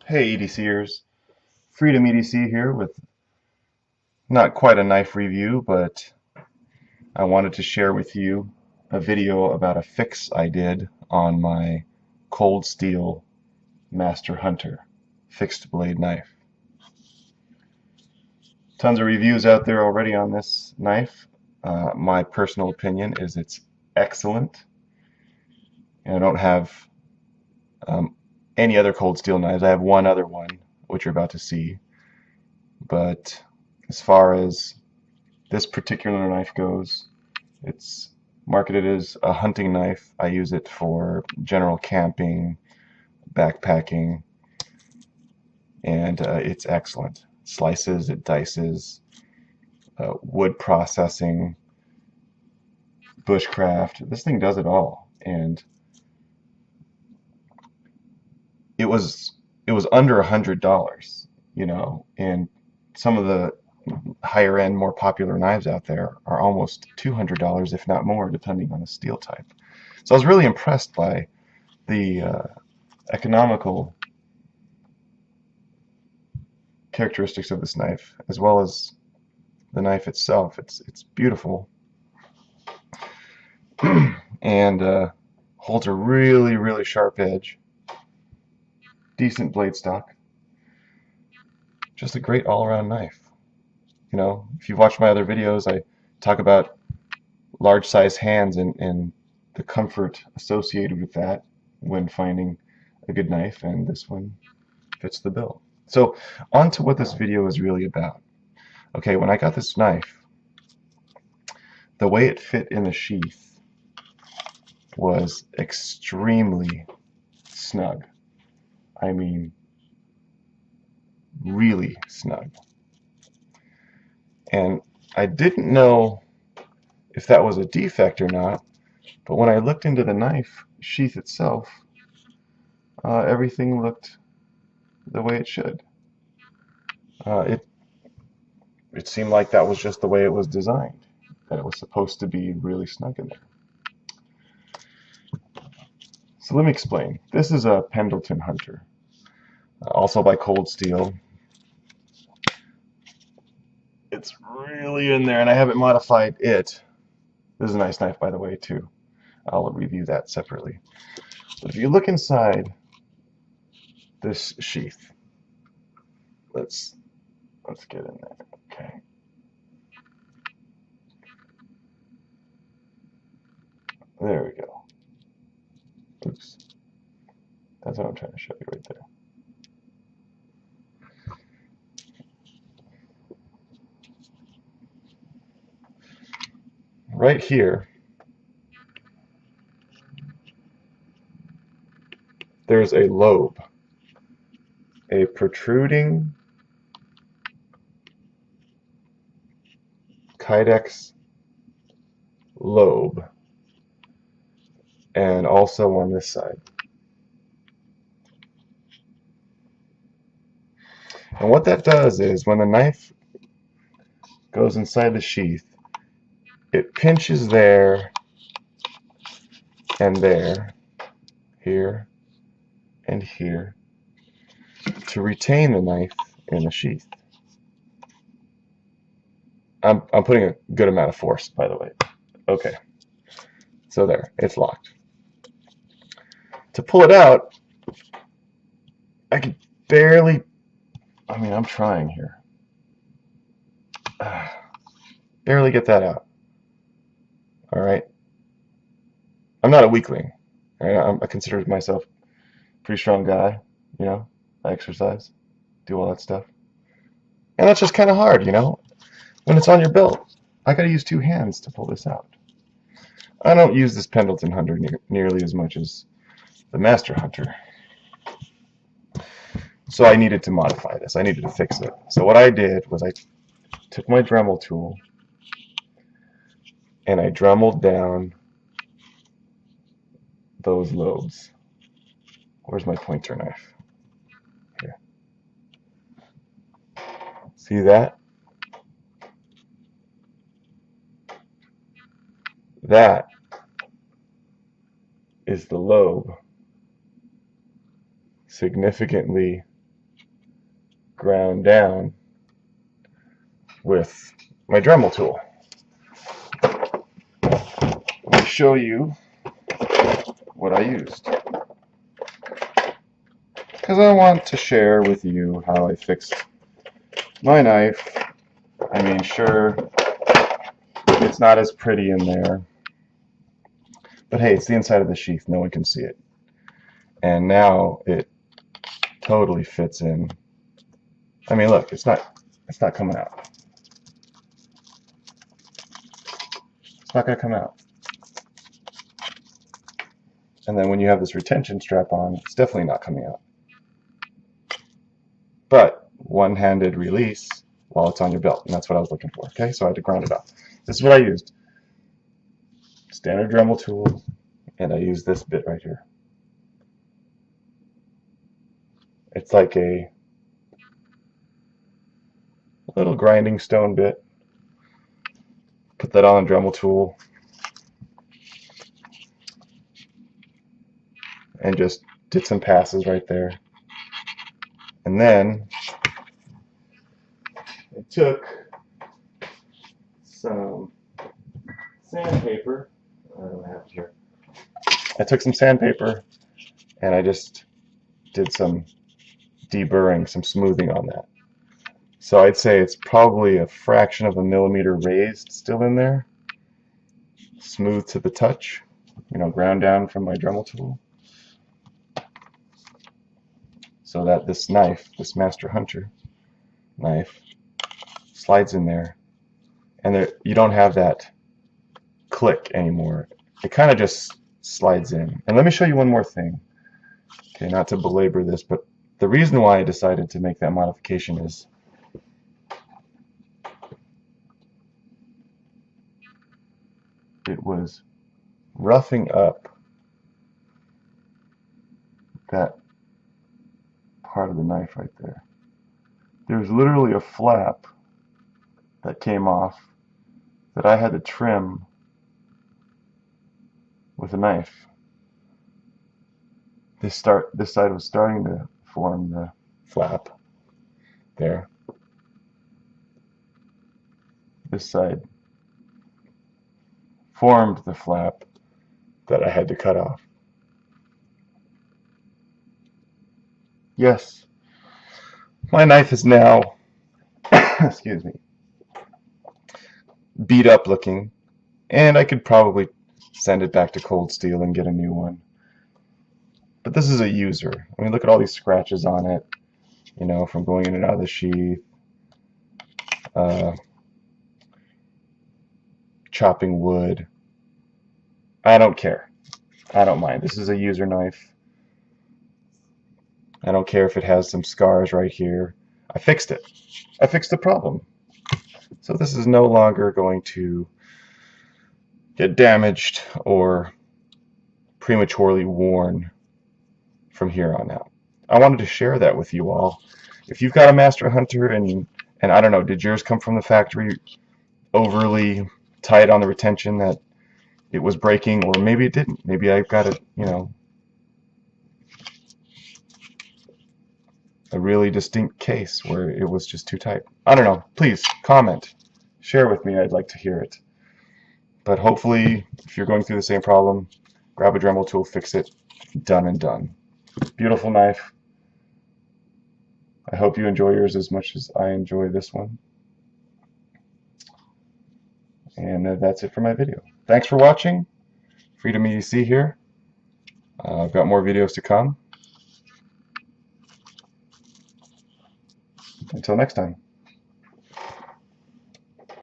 Hey EDCers, Freedom EDC here with not quite a knife review, but I wanted to share with you a video about a fix I did on my Cold Steel Master Hunter fixed blade knife. Tons of reviews out there already on this knife. My personal opinion is it's excellent, and I don't have um, any other cold steel knives. I have one other one, which you're about to see, but as far as this particular knife goes, it's marketed as a hunting knife. I use it for general camping, backpacking, and it's excellent. It slices, it dices, wood processing, bushcraft. This thing does it all, and it was it was under $100, and some of the higher end, more popular knives out there are almost $200, if not more, depending on the steel type. So I was really impressed by the economical characteristics of this knife, as well as the knife itself. It's beautiful and holds a really sharp edge, decent blade stock, just a great all-around knife. If you've watched my other videos, I talk about large size hands and the comfort associated with that when finding a good knife, and this one fits the bill. So on to what this video is really about. Okay, when I got this knife, the way it fit in the sheath was extremely snug. I mean, really snug. And I didn't know if that was a defect or not, but when I looked into the knife sheath itself, everything looked the way it should. It seemed like that was just the way it was designed, that it was supposed to be really snug in there. So let me explain. This is a Pendleton Hunter, also by Cold Steel. It's really in there, and I haven't modified it. This is a nice knife, by the way, too. I'll review that separately. But if you look inside this sheath, let's get in there. Okay. There we go. Oops. That's what I'm trying to show you right there. Right here, there's a lobe, a protruding Kydex lobe, and also on this side. And what that does is when the knife goes inside the sheath, it pinches there and there, here and here, to retain the knife in the sheath. I'm putting a good amount of force, by the way. Okay, so there, it's locked. To pull it out, I can barely, I'm trying here. Barely get that out. All right. I'm not a weakling. All right? I consider myself a pretty strong guy. I exercise, do all that stuff. And that's just kind of hard, when it's on your belt. I got to use two hands to pull this out. I don't use this Pendleton Hunter nearly as much as the Master Hunter. So I needed to modify this. I needed to fix it. So what I did was I took my Dremel tool and I dremeled down those lobes. Where's my pointer knife? Here. See that? That is the lobe significantly ground down with my Dremel tool. Let me show you what I used, because I want to share with you how I fixed my knife. I mean, sure, it's not as pretty in there, but hey, it's the inside of the sheath. No one can see it. And now it totally fits in. I mean, look, it's not coming out. It's not going to come out. And then when you have this retention strap on, it's definitely not coming out. But one-handed release while it's on your belt, and that's what I was looking for. Okay, so I had to ground it off. This is what I used. Standard Dremel tool, and I used this bit right here. It's like a little grinding stone bit. Put that on a Dremel tool and just did some passes right there. And then I took some sandpaper. I don't have it here. I took some sandpaper and I just did some deburring, some smoothing on that. So I'd say it's probably a fraction of a millimeter raised still in there. Smooth to the touch, you know, ground down from my Dremel tool. So that this knife, this Master Hunter knife, slides in there, and there, you don't have that click anymore. It kind of just slides in. And let me show you one more thing. Okay, not to belabor this, but the reason why I decided to make that modification is it was roughing up that part of the knife right there. There's literally a flap that came off that I had to trim with a knife. This side was starting to form the flap there. This side formed the flap that I had to cut off. Yes, my knife is now, excuse me, beat up looking, and I could probably send it back to Cold Steel and get a new one. But this is a user. I mean, look at all these scratches on it, you know, from going in and out of the sheath, chopping wood. I don't care. I don't mind. This is a user knife. I don't care if it has some scars right here. I fixed it. I fixed the problem. So this is no longer going to get damaged or prematurely worn from here on out. I wanted to share that with you all. If you've got a Master Hunter and I don't know, did yours come from the factory overly tight on the retention that it was breaking, or maybe it didn't. Maybe I've got a, you know, a really distinct case where it was just too tight. I don't know. Please comment, share with me. I'd like to hear it. But hopefully, if you're going through the same problem, grab a Dremel tool, fix it, done and done. Beautiful knife. I hope you enjoy yours as much as I enjoy this one. And that's it for my video. Thanks for watching. Freedom EDC here. I've got more videos to come. Until next time.